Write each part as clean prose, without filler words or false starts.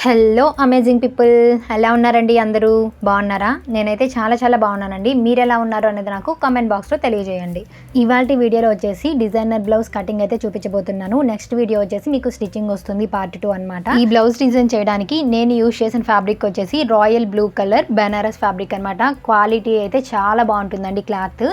Hello amazing people, ఎలా ఉన్నారండి? అందరూ బాగున్నారా? నేనైతే చాలా బాగున్నానండి. మీరు ఎలా ఉన్నారు అనేది నాకు కామెంట్ బాక్స్లో తెలియజేయండి. ఇవాళ వీడియోలో వచ్చేసి డిజైనర్ బ్లౌజ్ కటింగ్ అయితే చూపించబోతున్నాను. నెక్స్ట్ వీడియో వచ్చేసి మీకు స్టిచ్చింగ్ వస్తుంది, పార్ట్ 2 అనమాట. ఈ బ్లౌజ్ డిజైన్ చేయడానికి నేను యూజ్ చేసిన ఫ్యాబ్రిక్ వచ్చేసి royal blue colour Banaras fabric అనమాట. క్వాలిటీ అయితే చాలా బాగుంటుందండి క్లాత్.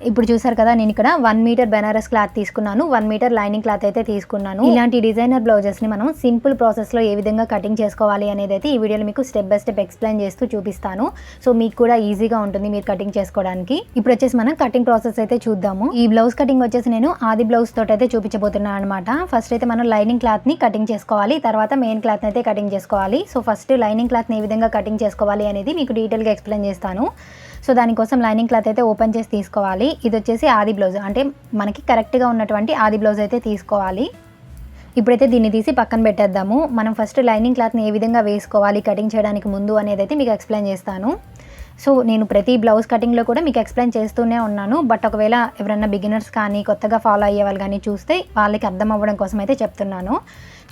ఇప్పుడు చూసారు కదా, నేను ఇక్కడ 1 మీటర్ బెనారస్ క్లాత్ తీసుకున్నాను, 1 మీటర్ లైనింగ్ క్లాత్ అయితే తీసుకున్నాను. ఇలాంటి డిజైనర్ బ్లౌజెస్ని మనం సింపుల్ ప్రాసెస్లో ఏ విధంగా కటింగ్ చేసుకోవాలి అనేది అయితే ఈ వీడియోలో మీకు స్టెప్ బై స్టెప్ ఎక్స్ప్లెయిన్ చేస్తూ చూపిస్తాను. సో మీకు కూడా ఈజీగా ఉంటుంది మీరు కటింగ్ చేసుకోవడానికి. ఇప్పుడు వచ్చేసి మనం కటింగ్ ప్రాసెస్ అయితే చూద్దాము. ఈ బ్లౌజ్ కటింగ్ వచ్చేసి నేను ఆది బ్లౌజ్ తోటి అయితే చూపించబోతున్నాను అనమాట. ఫస్ట్ అయితే మనం లైనింగ్ క్లాత్ని కటింగ్ చేసుకోవాలి, తర్వాత మెయిన్ క్లాత్ అయితే కటింగ్ చేసుకోవాలి. సో ఫస్ట్ లైనింగ్ క్లాత్ని ఏ విధంగా కటింగ్ చేసుకోవాలి అనేది మీకు డీటెయిల్గా ఎక్స్ప్లెయిన్ చేస్తాను. సో దానికోసం లైనింగ్ క్లాత్ అయితే ఓపెన్ చేసి తీసుకోవాలి. ఇది వచ్చేసి ఆది బ్లౌజ్, అంటే మనకి కరెక్ట్గా ఉన్నటువంటి ఆది బ్లౌజ్ అయితే తీసుకోవాలి. ఇప్పుడైతే దీన్ని తీసి పక్కన పెట్టేద్దాము. మనం ఫస్ట్ లైనింగ్ క్లాత్ని ఏ విధంగా వేసుకోవాలి కటింగ్ చేయడానికి ముందు అనేది అయితే మీకు ఎక్స్ప్లెయిన్ చేస్తాను. సో నేను ప్రతి బ్లౌజ్ కటింగ్లో కూడా మీకు ఎక్స్ప్లెయిన్ చేస్తూనే ఉన్నాను. బట్ ఒకవేళ ఎవరైనా బిగినర్స్ కానీ కొత్తగా ఫాలో అయ్యే వాళ్ళు కానీ చూస్తే వాళ్ళకి అర్థం అవ్వడం కోసం అయితే చెప్తున్నాను.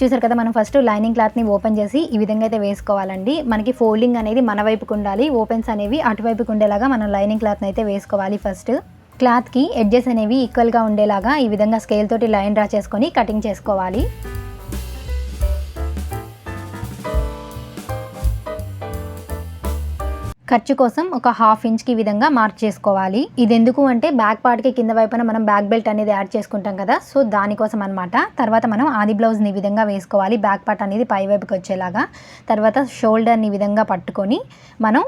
చూసారు కదా, మనం ఫస్ట్ లైనింగ్ క్లాత్ని ఓపెన్ చేసి ఈ విధంగా అయితే వేసుకోవాలండి. మనకి ఫోల్డింగ్ అనేది మన వైపుకు ఉండాలి, ఓపెన్స్ అనేవి అటువైపుకు ఉండేలాగా మనం లైనింగ్ క్లాత్ని అయితే వేసుకోవాలి. ఫస్ట్ క్లాత్కి ఎడ్జెస్ అనేవి ఈక్వల్గా ఉండేలాగా ఈ విధంగా స్కేల్ తోటి లైన్ డ్రా చేసుకొని కటింగ్ చేసుకోవాలి. ఖర్చు కోసం ఒక 1/2 ఇంచ్కి విధంగా మార్క్ చేసుకోవాలి. ఇది ఎందుకు అంటే బ్యాక్ పార్ట్కి కింద వైపున మనం బ్యాక్ బెల్ట్ అనేది యాడ్ చేసుకుంటాం కదా, సో దానికోసం అనమాట. తర్వాత మనం ఆది బ్లౌజ్ని ఈ విధంగా వేసుకోవాలి, బ్యాక్ పార్ట్ అనేది పై వైపుకి వచ్చేలాగా. తర్వాత షోల్డర్ని ఈ విధంగా పట్టుకొని మనం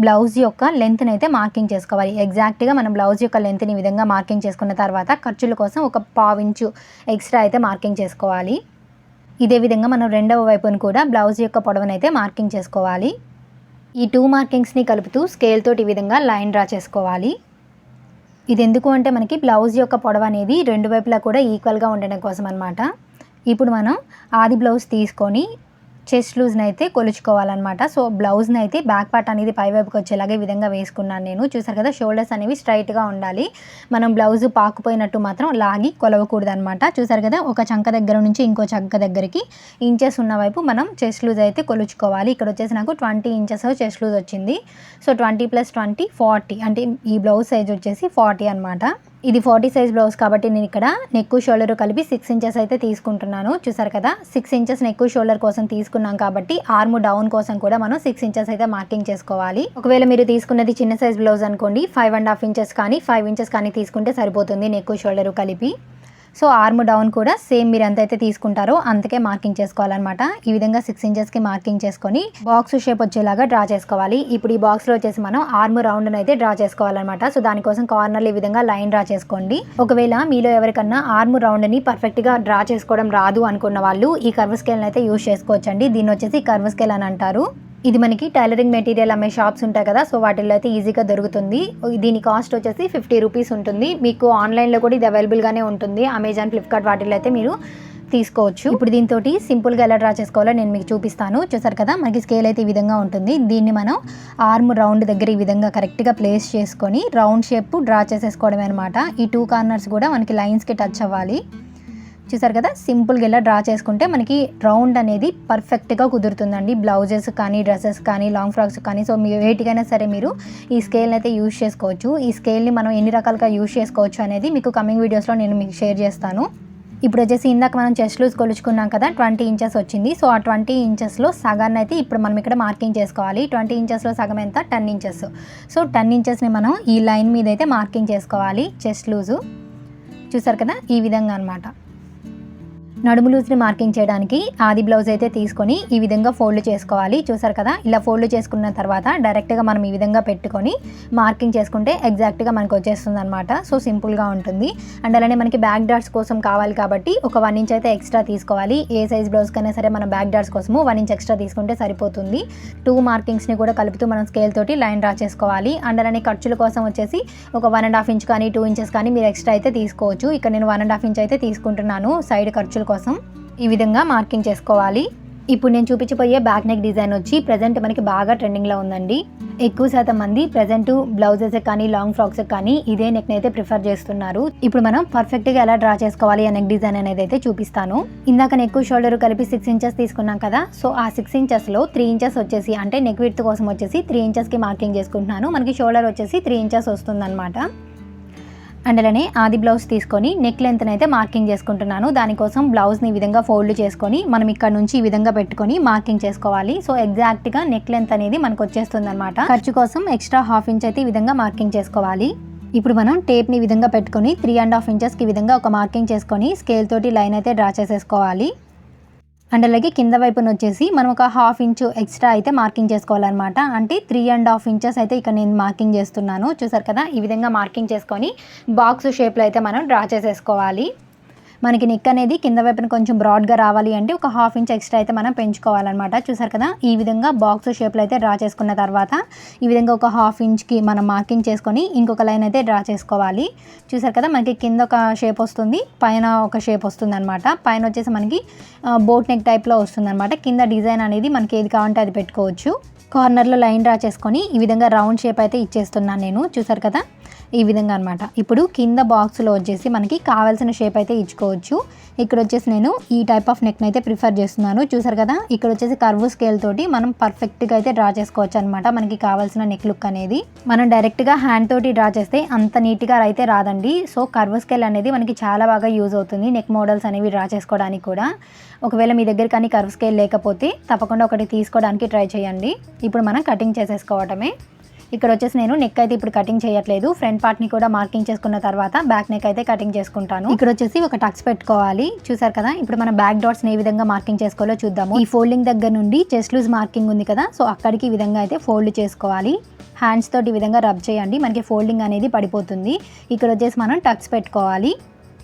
బ్లౌజ్ యొక్క లెంత్ని అయితే మార్కింగ్ చేసుకోవాలి. ఎగ్జాక్ట్గా మనం బ్లౌజ్ యొక్క లెంత్ని ఈ విధంగా మార్కింగ్ చేసుకున్న తర్వాత ఖర్చుల కోసం ఒక 1/4 ఇంచు ఎక్స్ట్రా అయితే మార్కింగ్ చేసుకోవాలి. ఇదే విధంగా మనం రెండవ వైపును కూడా బ్లౌజ్ యొక్క పొడవునైతే మార్కింగ్ చేసుకోవాలి. ఈ 2 మార్కింగ్స్ని కలుపుతూ స్కేల్ తోటి ఈ విధంగా లైన్ డ్రా చేసుకోవాలి. ఇది ఎందుకు అంటే మనకి బ్లౌజ్ యొక్క పొడవు అనేది రెండు వైపులా కూడా ఈక్వల్గా ఉండడం కోసం అనమాట. ఇప్పుడు మనం ఆది బ్లౌజ్ తీసుకొని చెస్ట్ లూజ్ని అయితే కొలుచుకోవాలన్నమాట. సో బ్లౌజ్ని అయితే బ్యాక్ పార్ట్ అనేది పై వైపుకి వచ్చేలాగా ఈ విధంగా వేసుకున్నాను నేను. చూసారు కదా, షోల్డర్స్ అనేవి స్ట్రైట్గా ఉండాలి. మనం బ్లౌజ్ పాకుపోయినట్టు మాత్రం లాగి కొలవకూడదు అనమాట. చూసారు కదా, ఒక చంక దగ్గర నుంచి ఇంకో చంక దగ్గరికి ఇంచెస్ ఉన్న వైపు మనం చెస్ట్ లూజ్ అయితే కొలుచుకోవాలి. ఇక్కడ వచ్చేసి నాకు 20 ఇంచెస్ చెస్ట్ లూజ్ వచ్చింది. సో 20 + 20 40, అంటే ఈ బ్లౌజ్ సైజ్ వచ్చేసి 40 అనమాట. ఇది 40 సైజ్ బ్లౌజ్ కాబట్టి నేను ఇక్కడ నెక్ షోల్డర్ కలిపి 6 ఇంచెస్ అయితే తీసుకుంటున్నాను. చూసారు కదా, 6 ఇంచెస్ నెక్ షోల్డర్ కోసం తీసుకున్నాం కాబట్టి ఆర్మ్ డౌన్ కోసం కూడా మనం 6 ఇంచెస్ అయితే మార్కింగ్ చేసుకోవాలి. ఒకవేళ మీరు తీసుకున్నది చిన్న సైజ్ బ్లౌజ్ అనుకోండి, 5.5 ఇంచెస్ కానీ 5 ఇంచెస్ కానీ తీసుకుంటే సరిపోతుంది నెక్ షోల్డర్ కలిపి. సో ఆర్మ్ డౌన్ కూడా సేమ్ మీరు ఎంతైతే తీసుకుంటారో అంతకే మార్కింగ్ చేసుకోవాలన్నమాట. ఈ విధంగా 6 ఇంచెస్కి మార్కింగ్ చేసుకొని బాక్స్ షేప్ వచ్చేలాగా డ్రా చేసుకోవాలి. ఇప్పుడు ఈ బాక్స్లో వచ్చేసి మనం ఆర్మ్ రౌండ్ని అయితే డ్రా చేసుకోవాలన్నమాట. సో దానికోసం కార్నర్లు ఈ విధంగా లైన్ డ్రా చేసుకోండి. ఒకవేళ మీలో ఎవరికన్నా ఆర్మ్ రౌండ్ని పర్ఫెక్ట్గా డ్రా చేసుకోవడం రాదు అనుకున్న వాళ్ళు ఈ కర్వ్ స్కేల్ని అయితే యూజ్ చేసుకోవచ్చండి. దీన్ని వచ్చేసి కర్వ్ స్కేల్ అని అంటారు. ఇది మనకి టైలరింగ్ మెటీరియల్ అమ్మే షాప్స్ ఉంటాయి కదా, సో వాటిల్లో అయితే ఈజీగా దొరుకుతుంది. దీని కాస్ట్ వచ్చేసి 50 రూపీస్ ఉంటుంది. మీకు ఆన్లైన్లో కూడా ఇది అవైలబుల్గానే ఉంటుంది, అమెజాన్, ఫ్లిప్కార్ట్ వాటిల్లో అయితే మీరు తీసుకోవచ్చు. ఇప్పుడు దీంతో సింపుల్గా ఎలా డ్రా చేసుకోవాలో నేను మీకు చూపిస్తాను. చూసారు కదా, మనకి స్కేల్ అయితే ఈ విధంగా ఉంటుంది. దీన్ని మనం ఆర్మ్ రౌండ్ దగ్గర ఈ విధంగా కరెక్ట్గా ప్లేస్ చేసుకొని రౌండ్ షేప్ డ్రా చేసేసుకోవడమే అనమాట. ఈ 2 కార్నర్స్ కూడా మనకి లైన్స్కి టచ్ అవ్వాలి. చూసారు కదా, సింపుల్గా ఇలా డ్రా చేసుకుంటే మనకి రౌండ్ అనేది పర్ఫెక్ట్గా కుదురుతుందండి. బ్లౌజెస్ కానీ, డ్రెస్సెస్ కానీ, లాంగ్ ఫ్రాక్స్ కానీ, సో మీరు వేటికైనా సరే మీరు ఈ స్కేల్ని అయితే యూజ్ చేసుకోవచ్చు. ఈ స్కేల్ని మనం ఎన్ని రకాలుగా యూజ్ చేసుకోవచ్చు అనేది మీకు కమింగ్ వీడియోస్లో నేను మీకు షేర్ చేస్తాను. ఇప్పుడు వచ్చేసి ఇందాక మనం చెస్ట్ లూజ్ కొలుచుకున్నాం కదా, 20 ఇంచెస్ వచ్చింది. సో ఆ 20 ఇంచెస్లో సగాన్ని అయితే ఇప్పుడు మనం ఇక్కడ మార్కింగ్ చేసుకోవాలి. 20 ఇంచెస్లో సగం ఎంత? 10 ఇంచెస్. సో 10 ఇంచెస్ని మనం ఈ లైన్ మీద అయితే మార్కింగ్ చేసుకోవాలి. చెస్ట్ లూజు చూసారు కదా, ఈ విధంగా అనమాట. నడుము లూజ్ని మార్కింగ్ చేయడానికి ఆది బ్లౌజ్ అయితే తీసుకొని ఈ విధంగా ఫోల్డ్ చేసుకోవాలి. చూసారు కదా, ఇలా ఫోల్డ్ చేసుకున్న తర్వాత డైరెక్ట్గా మనం ఈ విధంగా పెట్టుకొని మార్కింగ్ చేసుకుంటే ఎగ్జాక్ట్గా మనకు వచ్చేస్తుంది అనమాట. సో సింపుల్గా ఉంటుంది. అండ్ అలానే మనకి బ్యాక్ డాట్స్ కోసం కావాలి కాబట్టి ఒక 1 ఇంచ్ అయితే ఎక్స్ట్రా తీసుకోవాలి. ఏ సైజ్ బ్లౌజ్ కైనా సరే మనం బ్యాక్ డాట్స్ కోసము 1 ఇంచ్ ఎక్స్ట్రా తీసుకుంటే సరిపోతుంది. 2 మార్కింగ్స్ని కూడా కలుపుతూ మనం స్కేల్ తోటి లైన్ డ్రా చేసుకోవాలి. అండ్ అలానే ఖర్చుల కోసం వచ్చేసి ఒక 1.5 ఇంచ్ కానీ 2 ఇంచెస్ కానీ మీరు ఎక్స్ట్రా అయితే తీసుకోవచ్చు. ఇక్కడ నేను 1.5 ఇంచ్ అయితే తీసుకుంటున్నాను సైడ్ ఖర్చుల కోసం. ఈ విధంగా మార్కింగ్ చేసుకోవాలి. ఇప్పుడు నేను చూపించబోయే బ్యాక్ నెక్ డిజైన్ వచ్చి ప్రజెంట్ మనకి బాగా ట్రెండింగ్లో ఉందండి. ఎక్కువ శాతం మంది ప్రజెంట్ బ్లౌజెస్ కానీ లాంగ్ ఫ్రాక్స్ కానీ ఇదే నెక్ అయితే ప్రిఫర్ చేస్తున్నారు. ఇప్పుడు మనం పర్ఫెక్ట్గా ఎలా డ్రా చేసుకోవాలి ఆ నెక్ డిజైన్ అనేది అయితే చూపిస్తాను. ఇందాక నెక్ షోల్డర్ కలిపి 6 ఇంచెస్ తీసుకున్నాం కదా, సో ఆ 6 ఇంచెస్లో 3 ఇంచెస్ వచ్చేసి అంటే నెక్ విడ్త్ కోసం వచ్చేసి 3 ఇంచెస్కి మార్కింగ్ చేసుకుంటున్నాను. మనకి షోల్డర్ వచ్చేసి 3 ఇంచెస్ వస్తుందన్నమాట. అండ్ అలానే ఆది బ్లౌజ్ తీసుకొని నెక్ లెంత్ని అయితే మార్కింగ్ చేసుకుంటున్నాను. దానికోసం బ్లౌజ్ని ఈ విధంగా ఫోల్డ్ చేసుకొని మనం ఇక్కడ నుంచి ఈ విధంగా పెట్టుకొని మార్కింగ్ చేసుకోవాలి. సో ఎగ్జాక్ట్గా నెక్ లెంత్ అనేది మనకు వచ్చేస్తుంది అనమాట. ఖర్చు కోసం ఎక్స్ట్రా 1/2 ఇంచ్ అయితే ఈ విధంగా మార్కింగ్ చేసుకోవాలి. ఇప్పుడు మనం టేప్ని ఈ విధంగా పెట్టుకొని 3.5 ఇంచెస్కి ఈ విధంగా ఒక మార్కింగ్ చేసుకొని స్కేల్ తోటి లైన్ అయితే డ్రా చేసేసుకోవాలి. అండ్ అలాగే కింద వైపున వచ్చేసి మనం ఒక 1/2 ఇంచ్ ఎక్స్ట్రా అయితే మార్కింగ్ చేసుకోవాలన్నమాట. అంటే 3.5 ఇంచెస్ అయితే ఇక్కడ నేను మార్కింగ్ చేస్తున్నాను. చూసారు కదా, ఈ విధంగా మార్కింగ్ చేసుకొని బాక్స్ షేప్లో అయితే మనం డ్రా చేసేసుకోవాలి. మనకి నెక్ అనేది కింద వైపున కొంచెం బ్రాడ్గా రావాలి అంటే ఒక 1/2 ఇంచ్ ఎక్స్ట్రా అయితే మనం పెంచుకోవాలన్నమాట. చూసారు కదా, ఈ విధంగా బాక్స్ షేప్లో అయితే డ్రా చేసుకున్న తర్వాత ఈ విధంగా ఒక 1/2 ఇంచ్కి మనం మార్కింగ్ చేసుకొని ఇంకొక లైన్ అయితే డ్రా చేసుకోవాలి. చూసారు కదా, మనకి కింద ఒక షేప్ వస్తుంది, పైన ఒక షేప్ వస్తుంది అనమాట. పైన వచ్చేసి మనకి బోట్ నెక్ టైప్లో వస్తుంది అనమాట. కింద డిజైన్ అనేది మనకి ఏది కావాలంటే అది పెట్టుకోవచ్చు. కార్నర్లో లైన్ డ్రా చేసుకొని ఈ విధంగా రౌండ్ షేప్ అయితే ఇచ్చేస్తున్నాను నేను. చూసారు కదా, ఈ విధంగా అనమాట. ఇప్పుడు కింద బాక్స్లో వచ్చేసి మనకి కావాల్సిన షేప్ అయితే ఇచ్చుకోవచ్చు. ఇక్కడ వచ్చేసి నేను ఈ టైప్ ఆఫ్ నెక్ని అయితే ప్రిఫర్ చేస్తున్నాను. చూసారు కదా, ఇక్కడ వచ్చేసి కర్వ్ స్కేల్ తోటి మనం పర్ఫెక్ట్గా అయితే డ్రా చేసుకోవచ్చు అనమాట. మనకి కావాల్సిన నెక్ లుక్ అనేది మనం డైరెక్ట్గా హ్యాండ్ తోటి డ్రా చేస్తే అంత నీట్గా అయితే రాదండి. సో కర్వ్ స్కేల్ అనేది మనకి చాలా బాగా యూజ్ అవుతుంది నెక్ మోడల్స్ అనేవి డ్రా చేసుకోవడానికి కూడా. ఒకవేళ మీ దగ్గర కానీ కర్వ్ స్కేల్ లేకపోతే తప్పకుండా ఒకటి తీసుకోవడానికి ట్రై చేయండి. ఇప్పుడు మనం కటింగ్ చేసేసుకోవటమే. ఇక్కడ వచ్చేసి నేను నెక్ అయితే ఇప్పుడు కటింగ్ చేయట్లేదు. ఫ్రంట్ పార్ట్ని కూడా మార్కింగ్ చేసుకున్న తర్వాత బ్యాక్ నెక్ అయితే కటింగ్ చేసుకుంటాను. ఇక్కడ వచ్చేసి ఒక టక్స్ పెట్టుకోవాలి. చూసారు కదా, ఇప్పుడు మనం బ్యాక్ డాట్స్ని ఏ విధంగా మార్కింగ్ చేసుకోవాలో చూద్దాము. ఈ ఫోల్డింగ్ దగ్గర నుండి చెస్ట్ లూజ్ మార్కింగ్ ఉంది కదా, సో అక్కడికి ఈ విధంగా అయితే ఫోల్డ్ చేసుకోవాలి. హ్యాండ్స్ తోటి ఈ విధంగా రబ్ చేయండి, మనకి ఫోల్డింగ్ అనేది పడిపోతుంది. ఇక్కడ వచ్చేసి మనం టక్స్ పెట్టుకోవాలి.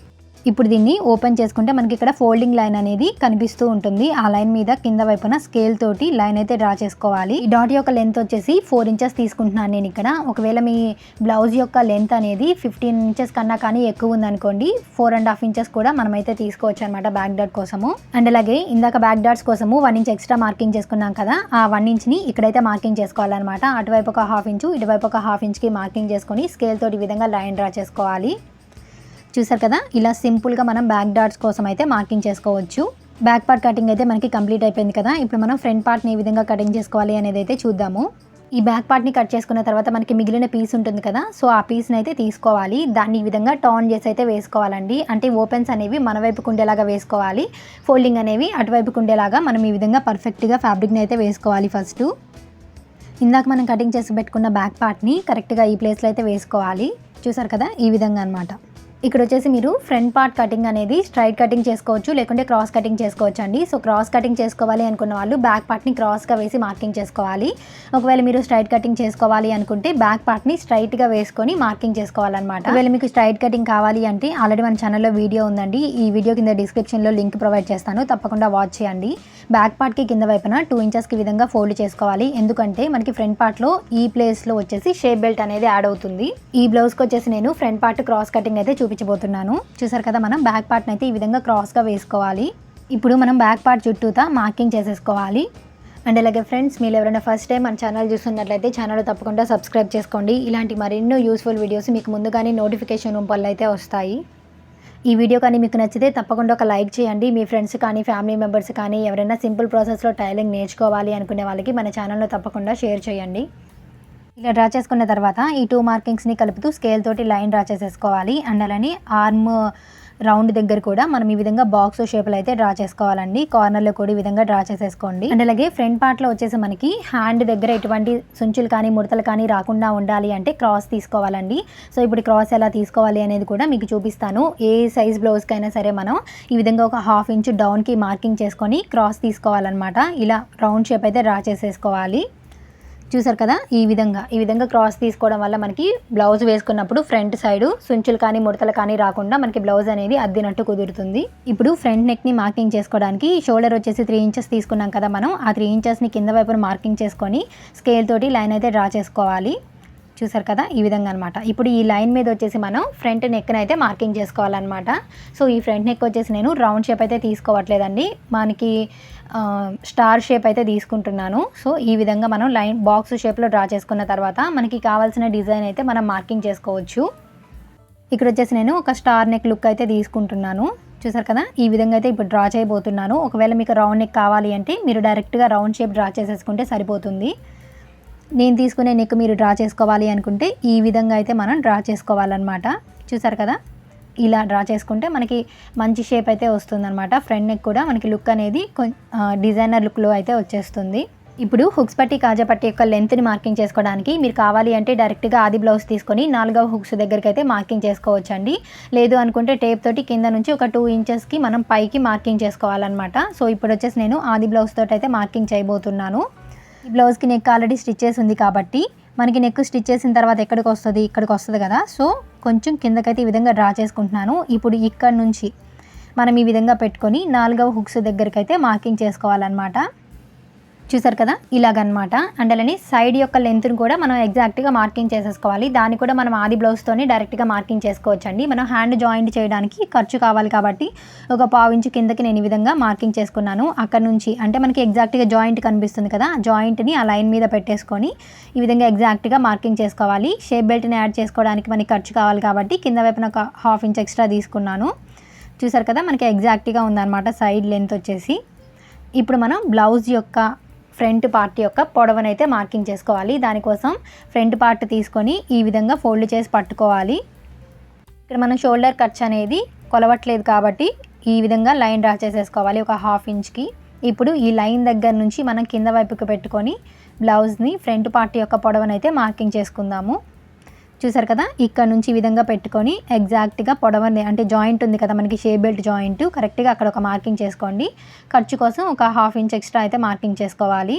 ఇప్పుడు దీన్ని ఓపెన్ చేసుకుంటే మనకి ఇక్కడ ఫోల్డింగ్ లైన్ అనేది కనిపిస్తూ ఉంటుంది. ఆ లైన్ మీద కింద వైపున స్కేల్ తోటి లైన్ అయితే డ్రా చేసుకోవాలి. ఈ డాట్ యొక్క లెంత్ వచ్చేసి 4 ఇంచెస్ తీసుకుంటున్నాను నేను ఇక్కడ. ఒకవేళ మీ బ్లౌజ్ యొక్క లెంత్ అనేది 15 ఇంచెస్ కన్నా కానీ ఎక్కువ ఉందనుకోండి, 4.5 ఇంచెస్ కూడా మనమైతే తీసుకోవచ్చు అనమాట బ్యాక్ డాట్ కోసము. అండ్ అలాగే ఇందాక బ్యాక్ డాట్స్ కోసము 1 ఇంచ్ ఎక్స్ట్రా మార్కింగ్ చేసుకున్నాం కదా, ఆ 1 ఇంచ్ని ఇక్కడైతే మార్కింగ్ చేసుకోవాలన్నమాట. అటువైపు ఒక 1/2 ఇంచు, ఇటువైపు ఒక 1/2 ఇంచ్కి మార్కింగ్ చేసుకొని స్కేల్ తోటి ఈ విధంగా లైన్ డ్రా చేసుకోవాలి. చూసారు కదా, ఇలా సింపుల్గా మనం బ్యాక్ డాట్స్ కోసం అయితే మార్కింగ్ చేసుకోవచ్చు. బ్యాక్ పార్ట్ కటింగ్ అయితే మనకి కంప్లీట్ అయిపోయింది కదా. ఇప్పుడు మనం ఫ్రంట్ పార్ట్ని ఏ విధంగా కటింగ్ చేసుకోవాలి అనేది అయితే చూద్దాము. ఈ బ్యాక్ పార్ట్ని కట్ చేసుకున్న తర్వాత మనకి మిగిలిన పీస్ ఉంటుంది కదా, సో ఆ పీస్ని అయితే తీసుకోవాలి. దాన్ని ఈ విధంగా టర్న్ చేసి అయితే వేసుకోవాలండి. అంటే ఓపెన్స్ అనేవి మన వైపుకు ఉండేలాగా వేసుకోవాలి, ఫోల్డింగ్ అనేవి అటువైపుకు ఉండేలాగా మనం ఈ విధంగా పర్ఫెక్ట్గా ఫ్యాబ్రిక్ని అయితే వేసుకోవాలి. ఫస్ట్ ఇందాక మనం కటింగ్ చేసి పెట్టుకున్న బ్యాక్ పార్ట్ని కరెక్ట్గా ఈ ప్లేస్లో అయితే వేసుకోవాలి. చూసారు కదా, ఈ విధంగా అనమాట. ఇక్కడ వచ్చేసి మీరు ఫ్రంట్ పార్ట్ కటింగ్ అనేది స్ట్రైట్ కటింగ్ చేసుకోవచ్చు, లేకుంటే క్రాస్ కటింగ్ చేసుకోవచ్చు అండి. సో క్రాస్ కటింగ్ చేసుకోవాలి అనుకున్న వాళ్ళు బ్యాక్ పార్ట్ని క్రాస్గా వేసి మార్కింగ్ చేసుకోవాలి. ఒకవేళ మీరు స్ట్రైట్ కటింగ్ చేసుకోవాలి అనుకుంటే బ్యాక్ పార్ట్ని స్ట్రైట్గా వేసుకొని మార్కింగ్ చేసుకోవాలన్నమాట. ఒకవేళ మీకు స్ట్రైట్ కటింగ్ కావాలి అంటే ఆల్రెడీ మన ఛానల్లో వీడియో ఉందండి. ఈ వీడియో కింద డిస్క్రిప్షన్లో లింక్ ప్రొవైడ్ చేస్తాను, తప్పకుండా వాచ్ చేయండి. బ్యాక్ పార్ట్కి కింద వైపున 2 ఇంచెస్కి విధంగా ఫోల్డ్ చేసుకోవాలి. ఎందుకంటే మనకి ఫ్రంట్ పార్ట్లో ఈ ప్లేస్లో వచ్చేసి షేప్ బెల్ట్ అనేది యాడ్ అవుతుంది. ఈ బ్లౌజ్కి వచ్చేసి నేను ఫ్రంట్ పార్ట్ క్రాస్ కటింగ్ అయితే చూపించబోతున్నాను. చూసారు కదా, మనం బ్యాక్ పార్ట్ని అయితే ఈ విధంగా క్రాస్గా వేసుకోవాలి. ఇప్పుడు మనం బ్యాక్ పార్ట్ చుట్టూతా మార్కింగ్ చేసేసుకోవాలి. అండ్ అలాగే ఫ్రెండ్స్, మీరు ఎవరైనా ఫస్ట్ టైం మన ఛానల్ చూస్తున్నట్లయితే ఛానల్ తప్పకుండా సబ్స్క్రైబ్ చేసుకోండి. ఇలాంటి మరెన్నో యూస్ఫుల్ వీడియోస్ మీకు ముందుగానే నోటిఫికేషన్ రూపంలో అయితే వస్తాయి. ఈ వీడియో కానీ మీకు నచ్చితే తప్పకుండా ఒక లైక్ చేయండి. మీ ఫ్రెండ్స్ కానీ ఫ్యామిలీ మెంబర్స్ కానీ ఎవరైనా సింపుల్ ప్రాసెస్లో టైలింగ్ నేర్చుకోవాలి అనుకునే వాళ్ళకి మన ఛానల్లో తప్పకుండా షేర్ చేయండి. ఇలా డ్రా చేసుకున్న తర్వాత ఈ 2 మార్కింగ్స్ని కలుపుతూ స్కేల్ తోటి లైన్ డ్రా చేసేసుకోవాలి. అండ్ అలానే ఆర్మ్ రౌండ్ దగ్గర కూడా మనం ఈ విధంగా బాక్స్ షేప్లో అయితే డ్రా చేసుకోవాలండి. కార్నర్లో కూడా ఈ విధంగా డ్రా చేసేసుకోండి. అండ్ అలాగే ఫ్రంట్ పార్ట్లో వచ్చేసి మనకి హ్యాండ్ దగ్గర ఎటువంటి సుంచులు కానీ ముడతలు కానీ రాకుండా ఉండాలి అంటే క్రాస్ తీసుకోవాలండి. సో ఇప్పుడు క్రాస్ ఎలా తీసుకోవాలి అనేది కూడా మీకు చూపిస్తాను. ఏ సైజ్ బ్లౌజ్కైనా సరే మనం ఈ విధంగా ఒక 1/2 ఇంచ్ డౌన్కి మార్కింగ్ చేసుకొని క్రాస్ తీసుకోవాలన్నమాట. ఇలా రౌండ్ షేప్ అయితే డ్రా చేసేసుకోవాలి. చూసారు కదా, ఈ విధంగా క్రాస్ తీసుకోవడం వల్ల మనకి బ్లౌజ్ వేసుకున్నప్పుడు ఫ్రంట్ సైడ్ సుంచులు కానీ ముడతలు కానీ రాకుండా మనకి బ్లౌజ్ అనేది అద్దినట్టు కుదురుతుంది. ఇప్పుడు ఫ్రంట్ నెక్ని మార్కింగ్ చేసుకోవడానికి షోల్డర్ వచ్చేసి 3 ఇంచెస్ తీసుకున్నాం కదా మనం, ఆ 3 ఇంచెస్ని కింద వైపున మార్కింగ్ చేసుకొని స్కేల్ తోటి లైన్ అయితే డ్రా చేసుకోవాలి. చూసారు కదా, ఈ విధంగా అనమాట. ఇప్పుడు ఈ లైన్ మీద వచ్చేసి మనం ఫ్రంట్ నెక్ని అయితే మార్కింగ్ చేసుకోవాలన్నమాట. సో ఈ ఫ్రంట్ నెక్ వచ్చేసి నేను రౌండ్ షేప్ అయితే తీసుకోవట్లేదండి, మనకి స్టార్ షేప్ అయితే తీసుకుంటున్నాను. సో ఈ విధంగా మనం లైన్ బాక్స్ షేప్లో డ్రా చేసుకున్న తర్వాత మనకి కావాల్సిన డిజైన్ అయితే మనం మార్కింగ్ చేసుకోవచ్చు. ఇక్కడ వచ్చేసి నేను ఒక స్టార్ నెక్ లుక్ అయితే తీసుకుంటున్నాను. చూసారు కదా, ఈ విధంగా అయితే ఇప్పుడు డ్రా చేయబోతున్నాను. ఒకవేళ మీకు రౌండ్ నెక్ కావాలి అంటే మీరు డైరెక్ట్గా రౌండ్ షేప్ డ్రా చేసేసుకుంటే సరిపోతుంది. నేను తీసుకునే నెక్ మీరు డ్రా చేసుకోవాలి అనుకుంటే ఈ విధంగా అయితే మనం డ్రా చేసుకోవాలన్నమాట. చూసారు కదా, ఇలా డ్రా చేసుకుంటే మనకి మంచి షేప్ అయితే వస్తుందన్నమాట. ఫ్రంట్ నెక్ కూడా మనకి లుక్ అనేది డిజైనర్ లుక్లో అయితే వచ్చేస్తుంది. ఇప్పుడు హుక్స్ పట్టి కాజా పట్టి యొక్క లెంత్ని మార్కింగ్ చేసుకోవడానికి మీరు కావాలి అంటే డైరెక్ట్గా ఆది బ్లౌజ్ తీసుకొని 4వ హుక్స్ దగ్గరికి అయితే మార్కింగ్ చేసుకోవచ్చండి. లేదు అనుకుంటే టేప్ తోటి కింద నుంచి ఒక 2 ఇంచెస్కి మనం పైకి మార్కింగ్ చేసుకోవాలన్నమాట. సో ఇప్పుడు వచ్చేసి నేను ఆది బ్లౌజ్ తోటి అయితే మార్కింగ్ చేయబోతున్నాను. ఈ బ్లౌజ్కి నెక్ ఆల్రెడీ స్టిచ్ చేసి ఉంది కాబట్టి మనకి నెక్ స్టిచ్ చేసిన తర్వాత ఎక్కడికి వస్తుంది, ఇక్కడికి వస్తుంది కదా. సో కొంచెం కిందకైతే ఈ విధంగా డ్రా చేసుకుంటున్నాను. ఇప్పుడు ఇక్కడ నుంచి మనం ఈ విధంగా పెట్టుకొని 4వ హుక్స్ దగ్గరికి అయితే మార్కింగ్ చేసుకోవాలన్నమాట. చూసారు కదా, ఇలాగనమాట. అండ్ అలానే సైడ్ యొక్క లెంత్ని కూడా మనం ఎగ్జాక్ట్గా మార్కింగ్ చేసేసుకోవాలి. దాన్ని కూడా మనం ఆది బ్లౌజ్తోనే డైరెక్ట్గా మార్కింగ్ చేసుకోవచ్చండి. మనం హ్యాండ్ జాయింట్ చేయడానికి ఖర్చు కావాలి కాబట్టి ఒక 1/4 ఇంచు కిందకి నేను ఈ విధంగా మార్కింగ్ చేసుకున్నాను. అక్కడ నుంచి అంటే మనకి ఎగ్జాక్ట్గా జాయింట్ కనిపిస్తుంది కదా, ఆ జాయింట్ని ఆ లైన్ మీద పెట్టేసుకొని ఈ విధంగా ఎగ్జాక్ట్గా మార్కింగ్ చేసుకోవాలి. షేప్ బెల్ట్ని యాడ్ చేసుకోవడానికి మనకి ఖర్చు కావాలి కాబట్టి కింద వైపున ఒక 1/2 ఇంచ్ ఎక్స్ట్రా తీసుకున్నాను. చూసారు కదా, మనకి ఎగ్జాక్ట్గా ఉందన్నమాట సైడ్ లెంత్ వచ్చేసి. ఇప్పుడు మనం బ్లౌజ్ యొక్క ఫ్రంట్ పార్ట్ యొక్క పొడవనైతే మార్కింగ్ చేసుకోవాలి. దానికోసం ఫ్రంట్ పార్ట్ తీసుకొని ఈ విధంగా ఫోల్డ్ చేసి పట్టుకోవాలి. ఇక్కడ మనం షోల్డర్ కట్స్ అనేది కొలవట్లేదు కాబట్టి ఈ విధంగా లైన్ డ్రా చేసేసుకోవాలి ఒక 1/2 ఇంచ్కి. ఇప్పుడు ఈ లైన్ దగ్గర నుంచి మనం కింద వైపుకి పెట్టుకొని బ్లౌజ్ని ఫ్రంట్ పార్ట్ యొక్క పొడవనైతే మార్కింగ్ చేసుకుందాము. చూసారు కదా, ఇక్కడ నుంచి ఈ విధంగా పెట్టుకొని ఎగ్జాక్ట్గా పొడవని అంటే జాయింట్ ఉంది కదా మనకి షేప్ బెల్ట్ జాయింట్, కరెక్ట్గా అక్కడ ఒక మార్కింగ్ చేసుకోండి. ఖర్చు కోసం ఒక 1/2 ఇంచ్ ఎక్స్ట్రా అయితే మార్కింగ్ చేసుకోవాలి.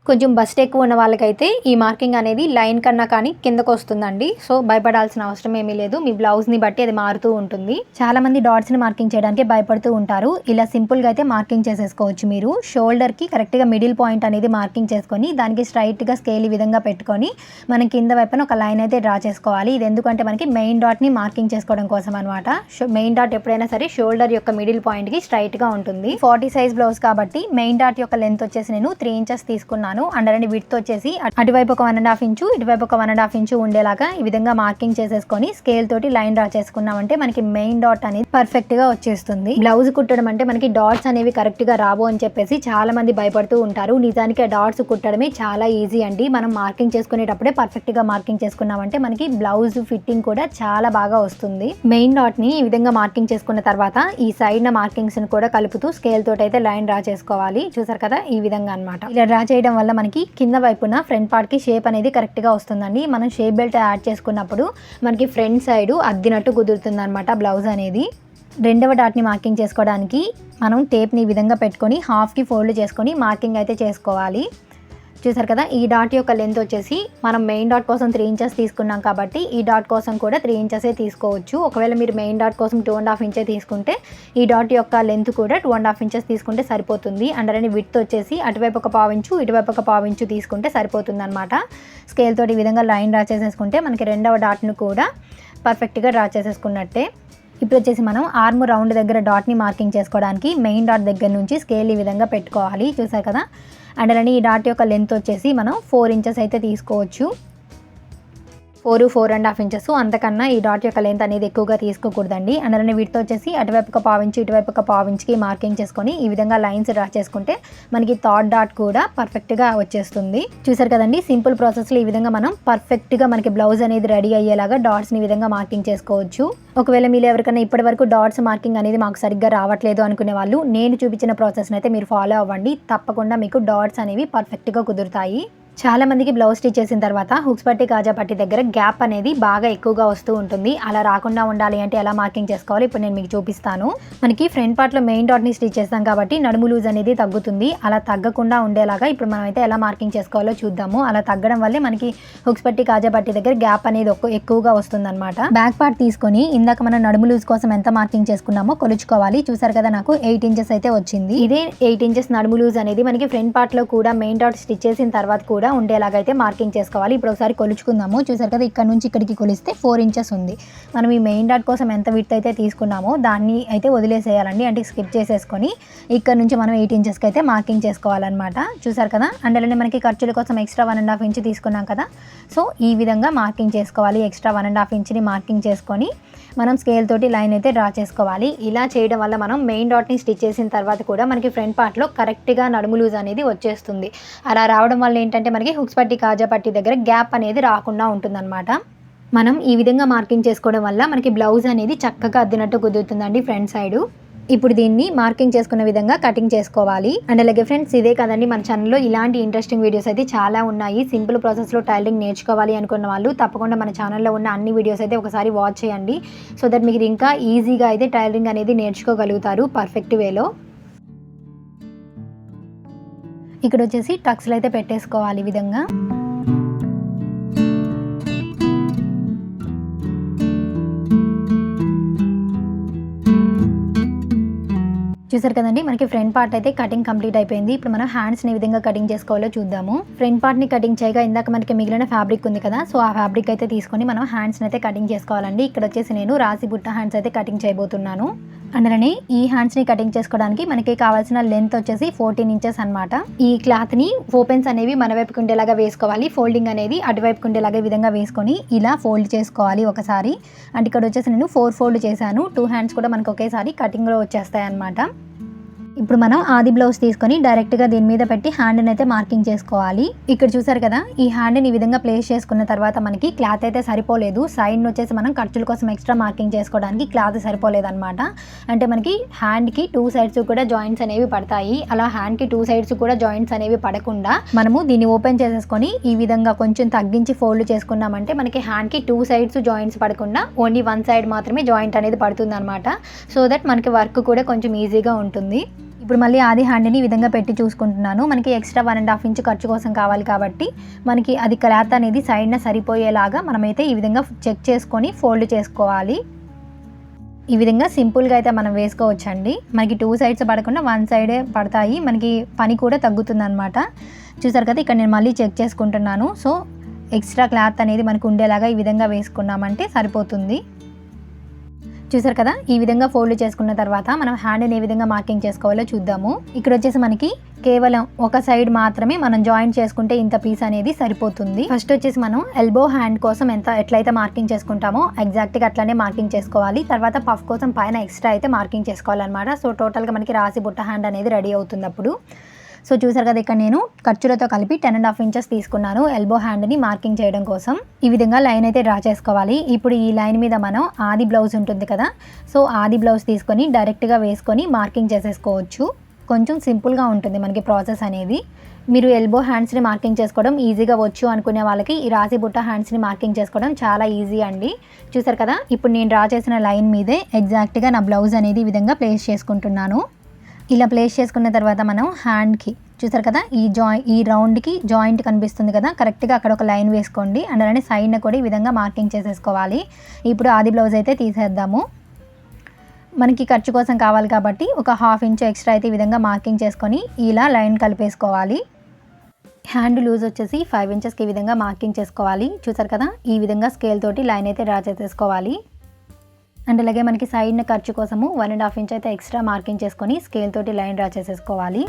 కొంచెం బస్ట్ ఎక్కువ ఉన్న వాళ్ళకైతే ఈ మార్కింగ్ అనేది లైన్ కన్నా కానీ కిందకు వస్తుందండి. సో భయపడాల్సిన అవసరం ఏమీ లేదు, మీ బ్లౌజ్ని బట్టి అది మారుతూ ఉంటుంది. చాలామంది డాట్స్ని మార్కింగ్ చేయడానికి భయపడుతూ ఉంటారు. ఇలా సింపుల్గా అయితే మార్కింగ్ చేసేసుకోవచ్చు. మీరు షోల్డర్కి కరెక్ట్గా మిడిల్ పాయింట్ అనేది మార్కింగ్ చేసుకొని దానికి స్ట్రైట్గా స్కేల్ ఈ విధంగా పెట్టుకొని మనం కింద వైపున ఒక లైన్ అయితే డ్రా చేసుకోవాలి. ఇది ఎందుకంటే మనకి మెయిన్ డాట్ని మార్కింగ్ చేసుకోవడం కోసం అనమాట. మెయిన్ డాట్ ఎప్పుడైనా సరే షోల్డర్ యొక్క మిడిల్ పాయింట్కి స్ట్రైట్గా ఉంటుంది. 40 సైజ్ బ్లౌజ్ కాబట్టి మెయిన్ డాట్ యొక్క లెంత్ వచ్చేసి నేను 3 ఇంచెస్ తీసుకున్నాను. అండ్ అలాంటి విడ్త్ వచ్చేసి అటువైపు ఒక 1.5 ఇంచు ఇటువైపు ఒక 1.5 ఇంచు ఉండేలాగా ఈ విధంగా మార్కింగ్ చేసేసుకొని స్కేల్ తోటి లైన్ డ్రా చేసుకున్నామంటే మనకి మెయిన్ డాట్ అనేది పర్ఫెక్ట్ గా వచ్చేస్తుంది. బ్లౌజ్ కుట్టడం అంటే మనకి డాట్స్ అనేవి కరెక్ట్ గా రావు అని చెప్పేసి చాలా మంది భయపడుతూ ఉంటారు. నిజానికి ఆ డాట్స్ కుట్టడమే చాలా ఈజీ అండి. మనం మార్కింగ్ చేసుకునేటప్పుడే పర్ఫెక్ట్ గా మార్కింగ్ చేసుకున్నామంటే మనకి బ్లౌజ్ ఫిట్టింగ్ కూడా చాలా బాగా వస్తుంది. మెయిన్ డాట్ ని ఈ విధంగా మార్కింగ్ చేసుకున్న తర్వాత ఈ సైడ్ మార్కింగ్స్ ని కూడా కలుపుతూ స్కేల్ తోటి అయితే లైన్ డ్రా చేసుకోవాలి. చూసారు కదా, ఈ విధంగా అనమాట. ఇలా డ్రా చేయడం వల్ల మనకి కింద వైపున ఫ్రంట్ పార్ట్ కి షేప్ అనేది కరెక్ట్ గా వస్తుందండి. మనం షేప్ బెల్ట్ యాడ్ చేసుకున్నప్పుడు మనకి ఫ్రంట్ సైడ్ అద్దినట్టు కుదురుతుంది అనమాట బ్లౌజ్ అనేది. రెండవ డాట్ని మార్కింగ్ చేసుకోవడానికి మనం టేప్ని ఈ విధంగా పెట్టుకొని హాఫ్కి ఫోల్డ్ చేసుకొని మార్కింగ్ అయితే చేసుకోవాలి. చూసారు కదా, ఈ డాట్ యొక్క లెంత్ వచ్చేసి మనం మెయిన్ డాట్ కోసం 3 ఇంచెస్ తీసుకున్నాం కాబట్టి ఈ డాట్ కోసం కూడా 3 ఇంచెసే తీసుకోవచ్చు. ఒకవేళ మీరు మెయిన్ డాట్ కోసం 2.5 ఇంచే తీసుకుంటే ఈ డాట్ యొక్క లెంత్ కూడా 2.5 ఇంచెస్ తీసుకుంటే సరిపోతుంది. అండ్ అలానే విడ్త్ వచ్చేసి అటువైపు ఒక 1/4 ఇంచు ఇటువైపు ఒక 1/4 ఇంచు తీసుకుంటే సరిపోతుంది అనమాట. స్కేల్ తోటి ఈ విధంగా లైన్ డ్రా చేసేసుకుంటే మనకి రెండవ డాట్ను కూడా పర్ఫెక్ట్గా డ్రా చేసేసుకున్నట్టే. ఇప్పుడు వచ్చేసి మనం ఆర్మ్ రౌండ్ దగ్గర డాట్ని మార్కింగ్ చేసుకోవడానికి మెయిన్ డాట్ దగ్గర నుంచి స్కేల్ ఈ విధంగా పెట్టుకోవాలి. చూసారు కదా, అండ్ అలానే ఈ డాట్ యొక్క లెంత్ వచ్చేసి మనం 4 ఇంచెస్ అయితే తీసుకోవచ్చు. 4.5 ఇంచెస్, అంతకన్నా ఈ డాట్ యొక్క లెంత్ అనేది ఎక్కువగా తీసుకోకూడదండి. అండ్ అలానే వీటితో వచ్చేసి అటువైపు ఒక 1/4 ఇంచు ఇటువైపు ఒక 1/4 ఇంచుకి మార్కింగ్ చేసుకొని ఈ విధంగా లైన్స్ డ్రా చేసుకుంటే మనకి థర్డ్ డాట్ కూడా పర్ఫెక్ట్గా వచ్చేస్తుంది. చూసారు కదండి, సింపుల్ ప్రాసెస్లో ఈ విధంగా మనం పర్ఫెక్ట్గా మనకి బ్లౌజ్ అనేది రెడీ అయ్యేలాగా డాట్స్ని ఈ విధంగా మార్కింగ్ చేసుకోవచ్చు. ఒకవేళ మీరు ఎవరికైనా ఇప్పటి వరకు డాట్స్ మార్కింగ్ అనేది మాకు సరిగ్గా రావట్లేదు అనుకునే వాళ్ళు నేను చూపించిన ప్రాసెస్ని అయితే మీరు ఫాలో అవ్వండి. తప్పకుండా మీకు డాట్స్ అనేవి పర్ఫెక్ట్గా కుదురుతాయి. చాలా మందికి బ్లౌజ్ స్టిచ్ చేసిన తర్వాత హుక్స్ పట్టి కాజా పట్టి దగ్గర గ్యాప్ అనేది బాగా ఎక్కువగా వస్తూ ఉంటుంది. అలా రాకుండా ఉండాలి అంటే ఎలా మార్కింగ్ చేసుకోవాలి ఇప్పుడు నేను మీకు చూపిస్తాను. మనకి ఫ్రంట్ పార్ట్లో మెయిన్ డాట్ని స్టిచ్ చేస్తాం కాబట్టి నడుము లూజ్ అనేది తగ్గుతుంది. అలా తగ్గకుండా ఉండేలాగా ఇప్పుడు మనం అయితే ఎలా మార్కింగ్ చేసుకోవాలో చూద్దాము. అలా తగ్గడం వల్లే మనకి హుక్స్ పట్టి కాజా పట్టి దగ్గర గ్యాప్ అనేది ఎక్కువగా వస్తుంది అనమాట. బ్యాక్ పార్ట్ తీసుకొని ఇందాక మనం నడుము లూజ్ కోసం ఎంత మార్కింగ్ చేసుకున్నామో కొలుచుకోవాలి. చూసారు కదా, నాకు 8 ఇంచెస్ అయితే వచ్చింది. ఇదే 8 ఇంచెస్ నడుము లూజ్ అనేది మనకి ఫ్రంట్ పార్ట్లో కూడా మెయిన్ డాట్ స్టిచ్ చేసిన తర్వాత కూడా కూడా ఉండేలాగా అయితే మార్కింగ్ చేసుకోవాలి. ఇప్పుడు ఒకసారి కొలుచుకుందాము. చూసారు కదా, ఇక్కడ నుంచి ఇక్కడికి కొలిస్తే 4 ఇంచెస్ ఉంది. మనం ఈ మెయిన్ డాట్ కోసం ఎంత విడ్త్ అయితే తీసుకున్నామో దాన్ని అయితే వదిలేసేయాలండి, అంటే స్కిప్ చేసేసుకొని ఇక్కడ నుంచి మనం 8 ఇంచెస్కి అయితే మార్కింగ్ చేసుకోవాలన్నమాట. చూసారు కదా, అండ్ అలానే మనకి ఖర్చుల కోసం ఎక్స్ట్రా 1.5 ఇంచ్ తీసుకున్నాం కదా, సో ఈ విధంగా మార్కింగ్ చేసుకోవాలి. ఎక్స్ట్రా 1.5 ఇంచ్ని మార్కింగ్ చేసుకొని మనం స్కేల్ తోటి లైన్ అయితే డ్రా చేసుకోవాలి. ఇలా చేయడం వల్ల మనం మెయిన్ డాట్ని స్టిచ్ చేసిన తర్వాత కూడా మనకి ఫ్రంట్ పార్ట్లో కరెక్ట్గా నడుము లూజ్ అనేది వచ్చేస్తుంది. అలా రావడం వల్ల ఏంటంటే మనకి హుక్స్ పట్టి కాజా పట్టి దగ్గర గ్యాప్ అనేది రాకుండా ఉంటుందన్నమాట. మనం ఈ విధంగా మార్కింగ్ చేసుకోవడం వల్ల మనకి బ్లౌజ్ అనేది చక్కగా అద్దినట్టు కుదురుతుందండి ఫ్రంట్ సైడు. ఇప్పుడు దీన్ని మార్కింగ్ చేసుకున్న విధంగా కటింగ్ చేసుకోవాలి. అండ్ అలాగే ఫ్రెండ్స్, ఇదే కదండి మన ఛానల్లో ఇలాంటి ఇంట్రెస్టింగ్ వీడియోస్ అయితే చాలా ఉన్నాయి. సింపుల్ ప్రాసెస్లో టైలరింగ్ నేర్చుకోవాలి అనుకున్న వాళ్ళు తప్పకుండా మన ఛానల్లో ఉన్న అన్ని వీడియోస్ అయితే ఒకసారి వాచ్ చేయండి. సో దట్ మీకు ఇంకా ఈజీగా అయితే టైలరింగ్ అనేది నేర్చుకోగలుగుతారు పర్ఫెక్ట్ వేలో. ఇక్కడ వచ్చేసి టక్స్లు అయితే పెట్టేసుకోవాలి ఈ విధంగా. చూసారు కదండి, మనకి ఫ్రంట్ పార్ట్ అయితే కటింగ్ కంప్లీట్ అయిపోయింది. ఇప్పుడు మనం హ్యాండ్స్ని ఏ విధంగా కటింగ్ చేసుకోవాలో చూద్దాము. ఫ్రంట్ పార్ట్ని కటింగ్ చేయగా ఇందాక మనకి మిగిలిన ఫ్యాబ్రిక్ ఉంది కదా, సో ఆ ఫ్యాబ్రిక్ అయితే తీసుకొని మనం హ్యాండ్స్ని అయితే కటింగ్ చేసుకోవాలండి. ఇక్కడ వచ్చేసి నేను రాసి బుట్ట హ్యాండ్స్ అయితే కటింగ్ చేయబోతున్నాను. అందులోనే ఈ హ్యాండ్స్ని కటింగ్ చేసుకోవడానికి మనకి కావాల్సిన లెంత్ వచ్చేసి 14 ఇంచెస్ అనమాట. ఈ క్లాత్ని ఓపెన్స్ అనేవి మన వైపుకు ఉండేలాగా వేసుకోవాలి. ఫోల్డింగ్ అనేది అటువైపుకు ఉండేలాగా ఈ విధంగా వేసుకొని ఇలా ఫోల్డ్ చేసుకోవాలి ఒకసారి. అంటే ఇక్కడ వచ్చేసి నేను 4 ఫోల్డ్ చేశాను. 2 హ్యాండ్స్ కూడా మనకు ఒకేసారి కటింగ్లో వచ్చేస్తాయి అనమాట. ఇప్పుడు మనం ఆది బ్లౌజ్ తీసుకొని డైరెక్ట్గా దీని మీద పెట్టి హ్యాండ్ని అయితే మార్కింగ్ చేసుకోవాలి. ఇక్కడ చూసారు కదా, ఈ హ్యాండ్ని ఈ విధంగా ప్లేస్ చేసుకున్న తర్వాత మనకి క్లాత్ అయితే సరిపోలేదు. సైడ్ వచ్చేసి మనం ఖర్చుల కోసం ఎక్స్ట్రా మార్కింగ్ చేసుకోవడానికి క్లాత్ సరిపోలేదు అనమాట. అంటే మనకి హ్యాండ్కి 2 సైడ్స్ కూడా జాయింట్స్ అనేవి పడతాయి. అలా హ్యాండ్కి 2 సైడ్స్ కూడా జాయింట్స్ అనేవి పడకుండా మనము దీన్ని ఓపెన్ చేసేసుకొని ఈ విధంగా కొంచెం తగ్గించి ఫోల్డ్ చేసుకున్నామంటే మనకి హ్యాండ్కి 2 సైడ్స్ జాయింట్స్ పడకుండా ఓన్లీ 1 సైడ్ మాత్రమే జాయింట్ అనేది పడుతుంది అనమాట. సో దట్ మనకి వర్క్ కూడా కొంచెం ఈజీగా ఉంటుంది. ఇప్పుడు మళ్ళీ ఆది హ్యాండ్ని ఈ విధంగా పెట్టి చూసుకుంటున్నాను. మనకి ఎక్స్ట్రా 1.5 ఇంచ్ ఖర్చు కోసం కావాలి కాబట్టి మనకి అది క్లాత్ అనేది సైడ్న సరిపోయేలాగా మనమైతే ఈ విధంగా చెక్ చేసుకొని ఫోల్డ్ చేసుకోవాలి. ఈ విధంగా సింపుల్గా అయితే మనం వేసుకోవచ్చండి. మనకి 2 సైడ్స్ పడకుండా 1 సైడే పడతాయి. మనకి పని కూడా తగ్గుతుంది అనమాట. చూసారు కదా, ఇక్కడ నేను మళ్ళీ చెక్ చేసుకుంటున్నాను. సో ఎక్స్ట్రా క్లాత్ అనేది మనకు ఉండేలాగా ఈ విధంగా వేసుకున్నామంటే సరిపోతుంది. చూసారు కదా, ఈ విధంగా ఫోల్డ్ చేసుకున్న తర్వాత మనం హ్యాండ్ని ఏ విధంగా మార్కింగ్ చేసుకోవాలో చూద్దాము. ఇక్కడ వచ్చేసి మనకి కేవలం ఒక సైడ్ మాత్రమే మనం జాయింట్ చేసుకుంటే ఇంత పీస్ అనేది సరిపోతుంది. ఫస్ట్ వచ్చేసి మనం ఎల్బో హ్యాండ్ కోసం ఎట్లయితే మార్కింగ్ చేసుకుంటామో ఎగ్జాక్ట్గా అట్లానే మార్కింగ్ చేసుకోవాలి. తర్వాత పఫ్ కోసం పైన ఎక్స్ట్రా అయితే మార్కింగ్ చేసుకోవాలన్నమాట. సో టోటల్గా మనకి రాసి బుట్ట హ్యాండ్ అనేది రెడీ అవుతుంది అప్పుడు. సో చూసారు కదా, ఇక్కడ నేను ఖర్చులతో కలిపి 10.5 ఇంచెస్ తీసుకున్నాను ఎల్బో హ్యాండ్ని మార్కింగ్ చేయడం కోసం. ఈ విధంగా లైన్ అయితే డ్రా చేసుకోవాలి. ఇప్పుడు ఈ లైన్ మీద మనం ఆది బ్లౌజ్ ఉంటుంది కదా, సో ఆది బ్లౌజ్ తీసుకొని డైరెక్ట్గా వేసుకొని మార్కింగ్ చేసేసుకోవచ్చు. కొంచెం సింపుల్గా ఉంటుంది మనకి ప్రాసెస్ అనేది. మీరు ఎల్బో హ్యాండ్స్ని మార్కింగ్ చేసుకోవడం ఈజీగా వచ్చు అనుకునే వాళ్ళకి ఈ రాసి బుట్ట హ్యాండ్స్ని మార్కింగ్ చేసుకోవడం చాలా ఈజీ అండి. చూసారు కదా, ఇప్పుడు నేను డ్రా చేసిన లైన్ మీదే ఎగ్జాక్ట్గా నా బ్లౌజ్ అనేది ఈ విధంగా ప్లేస్ చేసుకుంటున్నాను. ఇలా ప్లేస్ చేసుకున్న తర్వాత మనం హ్యాండ్కి చూసారు కదా, ఈ రౌండ్కి జాయింట్ కనిపిస్తుంది కదా, కరెక్ట్గా అక్కడ ఒక లైన్ వేసుకోండి. అండ్ అలానే సైడ్న కూడా ఈ విధంగా మార్కింగ్ చేసేసుకోవాలి. ఇప్పుడు ఆది బ్లౌజ్ అయితే తీసేద్దాము. మనకి ఖర్చు కోసం కావాలి కాబట్టి ఒక 1/2 ఇంచ్ ఎక్స్ట్రా అయితే ఈ విధంగా మార్కింగ్ చేసుకొని ఇలా లైన్ కలిపేసుకోవాలి. హ్యాండ్ లూజ్ వచ్చేసి 5 ఇంచెస్కి ఈ విధంగా మార్కింగ్ చేసుకోవాలి. చూసారు కదా, ఈ విధంగా స్కేల్ తోటి లైన్ అయితే డ్రా చేసేసుకోవాలి. అండ్ అలాగే మనకి సైడ్న ఖర్చు కోసము 1.5 ఇంచ్ అయితే ఎక్స్ట్రా మార్కింగ్ చేసుకొని స్కేల్ తోటి లైన్ డ్రా చేసేసుకోవాలి.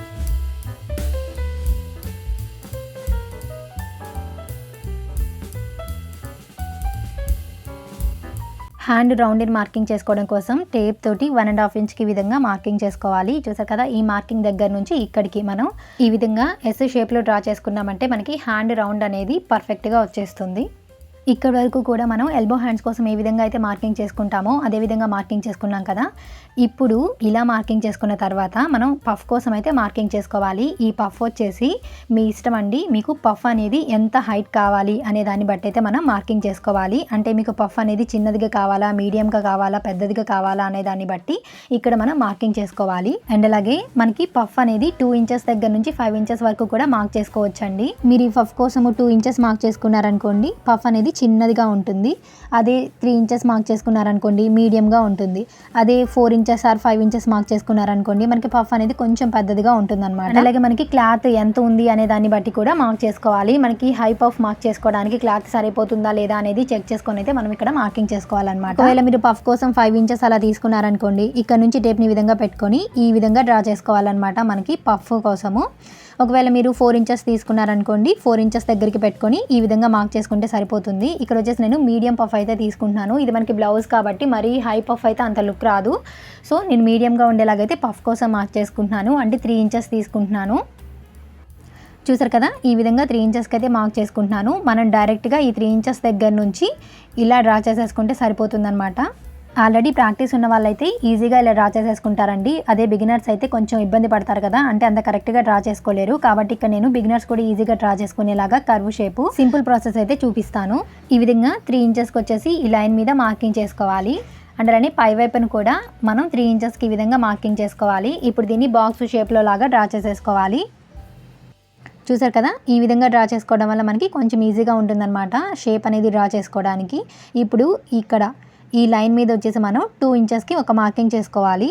హ్యాండ్ రౌండ్ని మార్కింగ్ చేసుకోవడం కోసం టేప్ తోటి 1.5 ఇంచ్కి ఈ విధంగా మార్కింగ్ చేసుకోవాలి. చూసారు కదా, ఈ మార్కింగ్ దగ్గర నుంచి ఇక్కడికి మనం ఈ విధంగా ఎస్ షేప్లో డ్రా చేసుకున్నామంటే మనకి హ్యాండ్ రౌండ్ అనేది పర్ఫెక్ట్గా వచ్చేస్తుంది. ఇక్కడ వరకు కూడా మనం ఎల్బో హ్యాండ్స్ కోసం ఏ విధంగా అయితే మార్కింగ్ చేసుకుంటామో అదే విధంగా మార్కింగ్ చేసుకున్నాం కదా. ఇప్పుడు ఇలా మార్కింగ్ చేసుకున్న తర్వాత మనం పఫ్ కోసం అయితే మార్కింగ్ చేసుకోవాలి. ఈ పఫ్ వచ్చేసి మీ ఇష్టం అండి, మీకు పఫ్ అనేది ఎంత హైట్ కావాలి అనే దాన్ని బట్టి అయితే మనం మార్కింగ్ చేసుకోవాలి. అంటే మీకు పఫ్ అనేది చిన్నదిగా కావాలా, మీడియంగా కావాలా, పెద్దదిగా కావాలా అనే దాన్ని బట్టి ఇక్కడ మనం మార్కింగ్ చేసుకోవాలి. అండ్ అలాగే మనకి పఫ్ అనేది 2 ఇంచెస్ దగ్గర నుంచి 5 ఇంచెస్ వరకు కూడా మార్క్ చేసుకోవచ్చండి. మీరు ఈ పఫ్ కోసం 2 ఇంచెస్ మార్క్ చేసుకున్నారనుకోండి, పఫ్ అనేది చిన్నదిగా ఉంటుంది. అదే 3 ఇంచెస్ మార్క్ చేసుకున్నారనుకోండి మీడియంగా ఉంటుంది. అదే 4 ఇంచెస్ ఆర్ 5 ఇంచెస్ మార్క్ చేసుకున్నారనుకోండి మనకి పఫ్ అనేది కొంచెం పెద్దదిగా ఉంటుందన్నమాట. అలాగే మనకి క్లాత్ ఎంత ఉంది అనే దాన్ని బట్టి కూడా మార్క్ చేసుకోవాలి. మనకి హై పఫ్ మార్క్ చేసుకోవడానికి క్లాత్ సరిపోతుందా లేదా అనేది చెక్ చేసుకొని అయితే మనం ఇక్కడ మార్కింగ్ చేసుకోవాలన్నమాట. ఒకవేళ మీరు పఫ్ కోసం 5 ఇంచెస్ అలా తీసుకున్నారనుకోండి ఇక్కడ నుంచి టేప్ని ఈ విధంగా పెట్టుకొని ఈ విధంగా డ్రా చేసుకోవాలన్నమాట మనకి పఫ్ కోసము. ఒకవేళ మీరు 4 ఇంచెస్ తీసుకున్నారనుకోండి 4 ఇంచెస్ దగ్గరికి పెట్టుకొని ఈ విధంగా మార్క్ చేసుకుంటే సరిపోతుంది. ఇక్కడ వచ్చేసి నేను మీడియం పఫ్ అయితే తీసుకుంటున్నాను. ఇది మనకి బ్లౌజ్ కాబట్టి మరీ హై పఫ్ అయితే అంత లుక్ రాదు. సో నేను మీడియంగా ఉండేలాగైతే పఫ్ కోసం మార్క్ చేసుకుంటున్నాను. అంటే 3 ఇంచెస్ తీసుకుంటున్నాను. చూసారు కదా ఈ విధంగా 3 ఇంచెస్కి అయితే మార్క్ చేసుకుంటున్నాను. మనం డైరెక్ట్గా ఈ 3 ఇంచెస్ దగ్గర నుంచి ఇలా డ్రా చేసేసుకుంటే సరిపోతుందన్నమాట. ఆల్రెడీ ప్రాక్టీస్ ఉన్న వాళ్ళైతే ఈజీగా ఇలా డ్రా చేసేసుకుంటారండి. అదే బిగినర్స్ అయితే కొంచెం ఇబ్బంది పడతారు కదా, అంటే అంత కరెక్ట్గా డ్రా చేసుకోలేరు. కాబట్టి ఇక్కడ నేను బిగినర్స్ కూడా ఈజీగా డ్రా చేసుకునేలాగా కర్వ్ షేపు సింపుల్ ప్రాసెస్ అయితే చూపిస్తాను. ఈ విధంగా 3 ఇంచెస్కి వచ్చేసి ఈ లైన్ మీద మార్కింగ్ చేసుకోవాలి. అంటే పై వైపును కూడా మనం 3 ఇంచెస్కి ఈ విధంగా మార్కింగ్ చేసుకోవాలి. ఇప్పుడు దీన్ని బాక్స్ షేప్లో లాగా డ్రా చేసేసుకోవాలి. చూసారు కదా ఈ విధంగా డ్రా చేసుకోవడం వల్ల మనకి కొంచెం ఈజీగా ఉంటుందన్నమాట షేప్ అనేది డ్రా చేసుకోవడానికి. ఇప్పుడు ఇక్కడ ఈ లైన్ మీద వచ్చేసి మనం 2 ఇంచెస్కి ఒక మార్కింగ్ చేసుకోవాలి.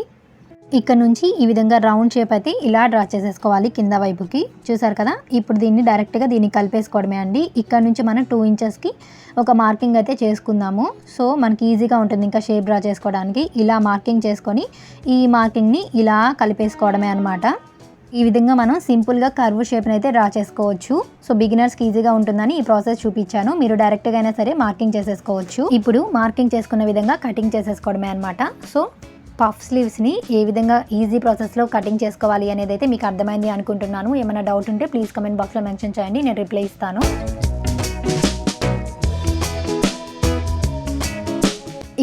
ఇక్కడ నుంచి ఈ విధంగా రౌండ్ షేప్ అయితే ఇలా డ్రా చేసేసుకోవాలి కింద వైపుకి. చూసారు కదా ఇప్పుడు దీన్ని డైరెక్ట్గా దీన్ని కలిపేసుకోవడమే అండి. ఇక్కడ నుంచి మనం 2 ఇంచెస్కి ఒక మార్కింగ్ అయితే చేసుకుందాము. సో మనకి ఈజీగా ఉంటుంది ఇంకా షేప్ డ్రా చేసుకోవడానికి. ఇలా మార్కింగ్ చేసుకొని ఈ మార్కింగ్ని ఇలా కలిపేసుకోవడమే అనమాట. ఈ విధంగా మనం సింపుల్గా కర్వ్ షేప్ని అయితే డ్రా చేసుకోవచ్చు. సో బిగినర్స్కి ఈజీగా ఉంటుందని ఈ ప్రాసెస్ చూపించాను. మీరు డైరెక్ట్గా అయినా సరే మార్కింగ్ చేసేసుకోవచ్చు. ఇప్పుడు మార్కింగ్ చేసుకున్న విధంగా కటింగ్ చేసేసుకోవడమే అనమాట. సో పఫ్ స్లీవ్స్ని ఏ విధంగా ఈజీ ప్రాసెస్లో కటింగ్ చేసుకోవాలి అనేది అయితే మీకు అర్థమైంది అనుకుంటున్నాను. ఏమైనా డౌట్ ఉంటే ప్లీజ్ కమెంట్ బాక్స్లో మెన్షన్ చేయండి, నేను రిప్లై ఇస్తాను.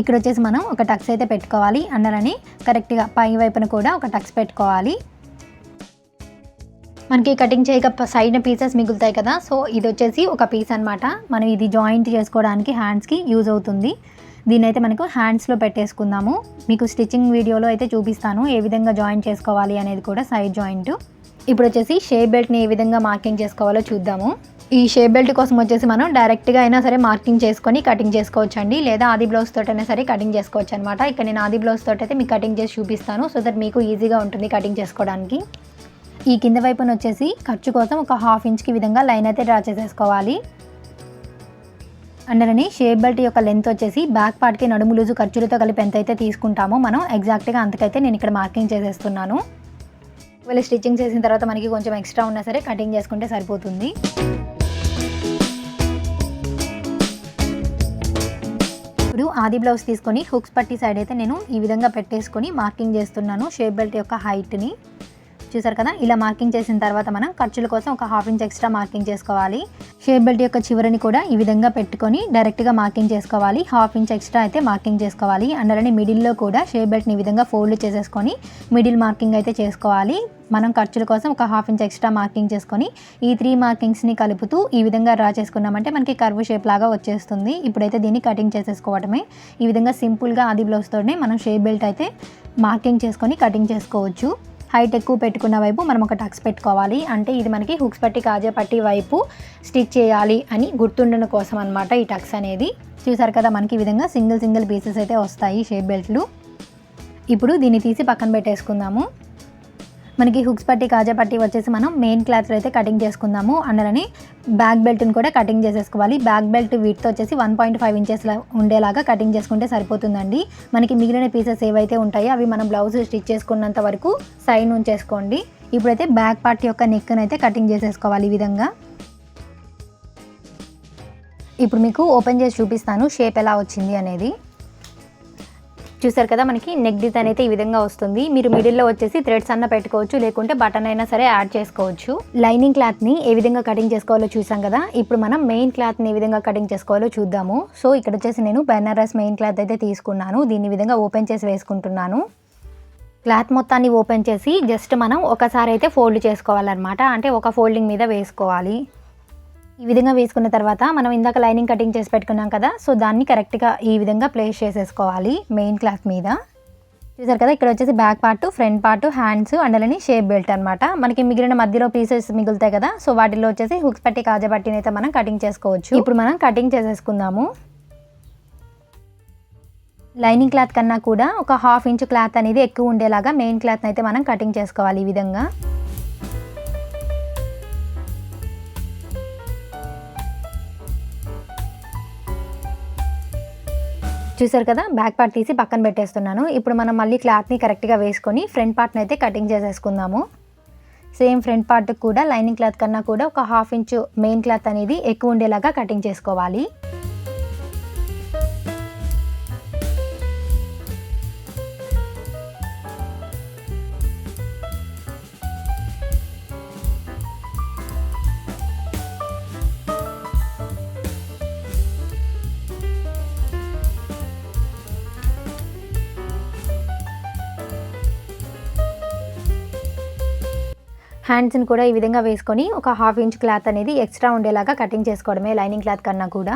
ఇక్కడ వచ్చేసి మనం ఒక టక్స్ అయితే పెట్టుకోవాలి. అండరని కరెక్ట్గా పై వైపున కూడా ఒక టక్స్ పెట్టుకోవాలి. మనకి కటింగ్ చేయక సైడ్ పీసెస్ మిగులుతాయి కదా, సో ఇది వచ్చేసి ఒక పీస్ అనమాట. మనం ఇది జాయింట్ చేసుకోవడానికి హ్యాండ్స్కి యూజ్ అవుతుంది. దీన్ని అయితే మనకు హ్యాండ్స్లో పెట్టేసుకుందాము. మీకు స్టిచ్చింగ్ వీడియోలో అయితే చూపిస్తాను ఏ విధంగా జాయింట్ చేసుకోవాలి అనేది కూడా సైడ్ జాయింట్. ఇప్పుడు వచ్చేసి షేప్ బెల్ట్ని ఏ విధంగా మార్కింగ్ చేసుకోవాలో చూద్దాము. ఈ షేప్ బెల్ట్ కోసం వచ్చేసి మనం డైరెక్ట్గా అయినా సరే మార్కింగ్ చేసుకొని కటింగ్ చేసుకోవచ్చు అండి, లేదా ఆది బ్లౌజ్ తోటైనా సరే కటింగ్ చేసుకోవచ్చు అనమాట. ఇక్కడ నేను ఆది బ్లౌజ్ తోట అయితే మీకు కటింగ్ చేసి చూపిస్తాను, సో దట్ మీకు ఈజీగా ఉంటుంది కటింగ్ చేసుకోవడానికి. ఈ కింద వైపున వచ్చేసి ఖర్చు కోసం ఒక 1/2 ఇంచ్కి విధంగా లైన్ అయితే డ్రా చేసేసుకోవాలి. అండరని షేప్ బెల్ట్ యొక్క లెంత్ వచ్చేసి బ్యాక్ పార్ట్కి నడుము లూజు ఖర్చులతో కలిపి ఎంత అయితే తీసుకుంటామో మనం ఎగ్జాక్ట్గా అంతకైతే నేను ఇక్కడ మార్కింగ్ చేసేస్తున్నాను. ఒకవేళ స్టిచ్చింగ్ చేసిన తర్వాత మనకి కొంచెం ఎక్స్ట్రా ఉన్నా సరే కటింగ్ చేసుకుంటే సరిపోతుంది. ఇప్పుడు ఆది బ్లౌజ్ తీసుకొని హుక్స్ పట్టి సైడ్ అయితే నేను ఈ విధంగా పెట్టేసుకొని మార్కింగ్ చేస్తున్నాను షేప్ బెల్ట్ యొక్క హైట్ని. చూసారు కదా ఇలా మార్కింగ్ చేసిన తర్వాత మనం ఖర్చుల కోసం ఒక 1/2 ఇంచ్ ఎక్స్ట్రా మార్కింగ్ చేసుకోవాలి. షేప్ బెల్ట్ యొక్క చివరిని కూడా ఈ విధంగా పెట్టుకొని డైరెక్ట్గా మార్కింగ్ చేసుకోవాలి. 1/2 ఇంచ్ ఎక్స్ట్రా అయితే మార్కింగ్ చేసుకోవాలి. అండ్ మిడిల్లో కూడా షేప్ బెల్ట్ని ఈ విధంగా ఫోల్డ్ చేసేసుకొని మిడిల్ మార్కింగ్ అయితే చేసుకోవాలి. మనం ఖర్చుల కోసం ఒక 1/2 ఇంచ్ ఎక్స్ట్రా మార్కింగ్ చేసుకొని ఈ 3 మార్కింగ్స్ని కలుపుతూ ఈ విధంగా డ్రా చేసుకున్నామంటే మనకి కర్వ్ షేప్ లాగా వచ్చేస్తుంది. ఇప్పుడైతే దీన్ని కటింగ్ చేసేసుకోవడమే. ఈ విధంగా సింపుల్గా ఆది బ్లౌజ్తోనే మనం షేప్ బెల్ట్ అయితే మార్కింగ్ చేసుకొని కటింగ్ చేసుకోవచ్చు. హైట్ ఎక్కువ పెట్టుకున్న వైపు మనం ఒక టక్స్ పెట్టుకోవాలి. అంటే ఇది మనకి హుక్స్ పట్టి కాజా పట్టి వైపు స్టిచ్ చేయాలి అని గుర్తుండడం కోసం అనమాట ఈ టక్స్ అనేది. చూసారు కదా మనకి ఈ విధంగా సింగిల్ పీసెస్ అయితే వస్తాయి షేప్ బెల్ట్లు. ఇప్పుడు దీన్ని తీసి పక్కన పెట్టేసుకుందాము. మనకి హుక్స్ పట్టి కాజా పట్టి వచ్చేసి మనం మెయిన్ క్లాత్లో అయితే కటింగ్ చేసుకుందాము. అందులోని బ్యాక్ బెల్ట్ని కూడా కటింగ్ చేసేసుకోవాలి. బ్యాక్ బెల్ట్ విడ్త్ వచ్చేసి 1.5 ఇంచెస్ ఉండేలాగా కటింగ్ చేసుకుంటే సరిపోతుందండి. మనకి మిగిలిన పీసెస్ ఏవైతే ఉంటాయో అవి మనం బ్లౌజ్ స్టిచ్ చేసుకున్నంత వరకు సైడ్ ఉంచేసుకోండి. ఇప్పుడైతే బ్యాక్ పార్ట్ యొక్క నెక్ని అయితే కటింగ్ చేసేసుకోవాలి ఈ విధంగా. ఇప్పుడు మీకు ఓపెన్ చేసి చూపిస్తాను షేప్ ఎలా వచ్చింది అనేది. చూసారు కదా మనకి నెక్ డిజైన్ అయితే ఈ విధంగా వస్తుంది. మీరు మిడిల్లో వచ్చేసి థ్రెడ్స్ అన్న పెట్టుకోవచ్చు, లేకుంటే బటన్ అయినా సరే యాడ్ చేసుకోవచ్చు. లైనింగ్ క్లాత్ని ఏ విధంగా కటింగ్ చేసుకోవాలో చూసాం కదా, ఇప్పుడు మనం మెయిన్ క్లాత్ని ఏ విధంగా కటింగ్ చేసుకోవాలో చూద్దాము. సో ఇక్కడ వచ్చేసి నేను బెనారస్ మెయిన్ క్లాత్ అయితే తీసుకున్నాను. దీన్ని విధంగా ఓపెన్ చేసి వేసుకుంటున్నాను. క్లాత్ మొత్తాన్ని ఓపెన్ చేసి జస్ట్ మనం ఒకసారి అయితే ఫోల్డ్ చేసుకోవాలన్నమాట. అంటే ఒక ఫోల్డింగ్ మీద వేసుకోవాలి. ఈ విధంగా వేసుకున్న తర్వాత మనం ఇందాక లైనింగ్ కటింగ్ చేసి పెట్టుకున్నాం కదా, సో దాన్ని కరెక్ట్గా ఈ విధంగా ప్లేస్ చేసేసుకోవాలి మెయిన్ క్లాత్ మీద. చూసారు కదా, ఇక్కడ వచ్చేసి back part, front part, hands and అలానే షేప్ బెల్ట్ అనమాట. మనకి మిగిలిన మధ్యలో పీసెస్ మిగులుతాయి కదా, సో వాటిలో వచ్చేసి హుక్స్ పట్టి కాజా పట్టిని అయితే మనం కటింగ్ చేసుకోవచ్చు. ఇప్పుడు మనం కటింగ్ చేసేసుకుందాము. లైనింగ్ క్లాత్ కన్నా కూడా ఒక 1/2 ఇంచ్ క్లాత్ అనేది ఎక్కువ ఉండేలాగా మెయిన్ క్లాత్ అయితే మనం కటింగ్ చేసుకోవాలి ఈ విధంగా. చూసారు కదా, బ్యాక్ పార్ట్ తీసి పక్కన పెట్టేస్తున్నాను. ఇప్పుడు మనం మళ్ళీ క్లాత్ని కరెక్ట్గా వేసుకొని ఫ్రంట్ పార్ట్ని అయితే కటింగ్ చేసేసుకుందాము. సేమ్ ఫ్రంట్ పార్ట్ కూడా లైనింగ్ క్లాత్ కన్నా కూడా ఒక 1/2 ఇంచ్ మెయిన్ క్లాత్ అనేది ఎక్కువ ఉండేలాగా కటింగ్ చేసుకోవాలి. హ్యాండ్స్ని కూడా ఈ విధంగా వేసుకొని ఒక 1/2 ఇంచ్ క్లాత్ అనేది ఎక్స్ట్రా ఉండేలాగా కటింగ్ చేసుకోవడమే లైనింగ్ క్లాత్ కన్నా కూడా.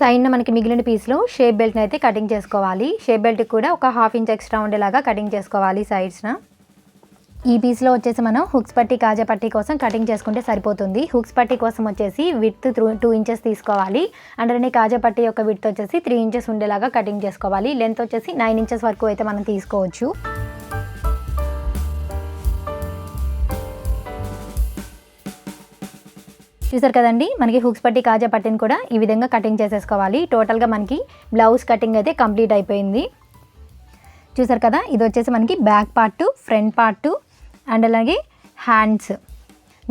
సైడ్న మనకి మిగిలిన పీస్లో షేప్ బెల్ట్ని అయితే కటింగ్ చేసుకోవాలి. షేప్ బెల్ట్ కూడా ఒక 1/2 ఇంచ్ ఎక్స్ట్రా ఉండేలాగా కటింగ్ చేసుకోవాలి సైడ్స్న. ఈ పీస్లో వచ్చేసి మనం హుక్స్ పట్టి కాజా పట్టి కోసం కటింగ్ చేసుకుంటే సరిపోతుంది. హుక్స్ పట్టి కోసం వచ్చేసి విడ్త్ 2 ఇంచెస్ తీసుకోవాలి. అండ్ కాజా పట్టి యొక్క విడ్త్ వచ్చేసి 3 ఇంచెస్ ఉండేలాగా కటింగ్ చేసుకోవాలి. లెంత్ వచ్చేసి 9 ఇంచెస్ వరకు అయితే మనం తీసుకోవచ్చు. చూసారు కదండి, మనకి హుక్స్ పట్టి కాజా పట్టిని కూడా ఈ విధంగా కటింగ్ చేసేసుకోవాలి. టోటల్గా మనకి బ్లౌజ్ కటింగ్ అయితే కంప్లీట్ అయిపోయింది. చూసారు కదా, ఇది వచ్చేసి మనకి back part, front part and అలాగే హ్యాండ్స్,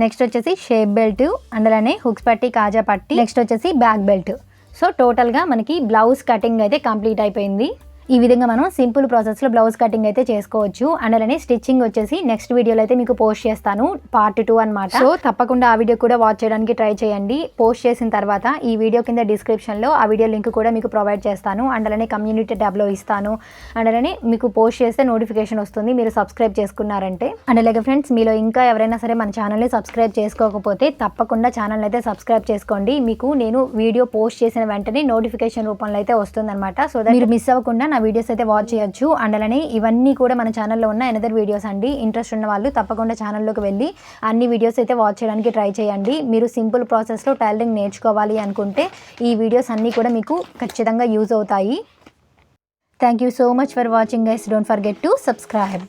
నెక్స్ట్ వచ్చేసి షేప్ బెల్ట్ అండ్ అలానే హుక్స్ పట్టి కాజా పట్టి, నెక్స్ట్ వచ్చేసి బ్యాక్ బెల్ట్. సో టోటల్గా మనకి బ్లౌజ్ కటింగ్ అయితే కంప్లీట్ అయిపోయింది. ఈ విధంగా మనం సింపుల్ ప్రాసెస్లో బ్లౌజ్ కటింగ్ అయితే చేసుకోవచ్చు. అండ్ అలానే స్టిచ్చింగ్ వచ్చేసి నెక్స్ట్ వీడియోలో అయితే మీకు పోస్ట్ చేస్తాను, పార్ట్ 2 అనమాట. సో తప్పకుండా ఆ వీడియో కూడా వాచ్ చేయడానికి ట్రై చేయండి. పోస్ట్ చేసిన తర్వాత ఈ వీడియో కింద డిస్క్రిప్షన్లో ఆ వీడియో లింక్ కూడా మీకు ప్రొవైడ్ చేస్తాను. అండ్ అలానే కమ్యూనిటీ ట్యాబ్లో ఇస్తాను. అండ్ అలానే మీకు పోస్ట్ చేస్తే నోటిఫికేషన్ వస్తుంది మీరు సబ్స్క్రైబ్ చేసుకున్నారంటే. అండ్ అలాగే ఫ్రెండ్స్, మీలో ఇంకా ఎవరైనా సరే మన ఛానల్ని సబ్స్క్రైబ్ చేసుకోకపోతే తప్పకుండా ఛానల్ అయితే సబ్స్క్రైబ్ చేసుకోండి. మీకు నేను వీడియో పోస్ట్ చేసిన వెంటనే నోటిఫికేషన్ రూపంలో అయితే వస్తుందన్నమాట. సో దట్ మీరు మిస్ అవ్వకుండా నా వీడియోస్ అయితే వాచ్ చేయొచ్చు. అండ్ అలానే ఇవన్నీ కూడా మన ఛానల్లో ఉన్న ఎనదర్ వీడియోస్ అండి. ఇంట్రెస్ట్ ఉన్న వాళ్ళు తప్పకుండా ఛానల్లోకి వెళ్ళి అన్ని వీడియోస్ అయితే వాచ్ చేయడానికి ట్రై చేయండి. మీరు సింపుల్ ప్రాసెస్లో టైలరింగ్ నేర్చుకోవాలి అనుకుంటే ఈ వీడియోస్ అన్నీ కూడా మీకు ఖచ్చితంగా యూజ్ అవుతాయి. Thank you so much for watching guys. Don't forget to subscribe.